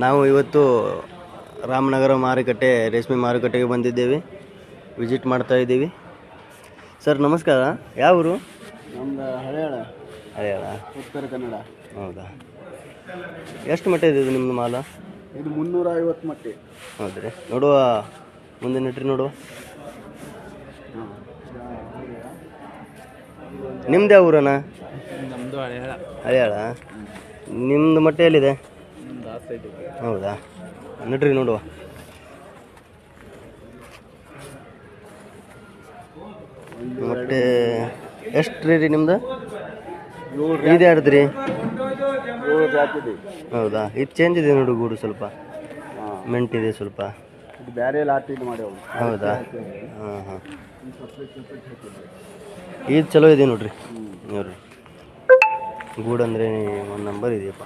ನಾವು ಇವತ್ತು ರಾಮನಗರ ಮಾರುಕಟ್ಟೆ ರೇಷ್ಮೆ ಮಾರುಕಟ್ಟೆಗೆ ಬಂದಿದ್ದೇವೆ, ವಿಸಿಟ್ ಮಾಡ್ತಾ ಇದ್ದೀವಿ. ಸರ್ ನಮಸ್ಕಾರ, ಯಾವ ಊರು? ನಮ್ದು ಹಳೆಯಾಳ. ಹಳೆಯಾಳ, ಉತ್ತರ ಕನ್ನಡ. ಹೌದಾ? ಎಷ್ಟು ಮಟ್ಟ ಇದೆ ಇದು ನಿಮ್ಮದು ಮಾಲ? ಇದು 350 ಮಟ್ಟಿ. ಹೌದ್ರಿ, ನೋಡುವ ಮುಂದೆ ನೆಟ್ರಿ ನೋಡುವ. ನಿಮ್ದು ಯಾವ ಊರಣ್ಣ? ನಮ್ಮದು ಹಳೆಯಾಳ. ಹಳೆಯಾಳ. ನಿಮ್ಮದು ಮಟ್ಟೆ ಎಲ್ಲಿದೆ? ಹೌದಾ, ನಡ್ರಿ ನೋಡುವ. ಮತ್ತೆ ಎಷ್ಟು ರೀ ನಿಮ್ದು? ಇದು ಯಾರ್ದು ರೀ? ಹೌದಾ, ಇದು ಚೇಂಜ್ ಇದೆ ನೋಡು, ಗೂಡು ಸ್ವಲ್ಪ ಮೆಂಟಿದೆ ಸ್ವಲ್ಪ. ಇದು ಬೇರೆ ಲಾಟ್ ಇದು ಮಾಡಿ. ಹೌದಾ? ಹಾಂ ಹಾಂ, ಇದು ಚಲೋ ಇದೆ ನೋಡ್ರಿ. ನೋಡ್ರಿ, ಗೂಡು ಅಂದರೆ ಒಂದು ನಂಬರ್ ಇದೆಯಪ್ಪ.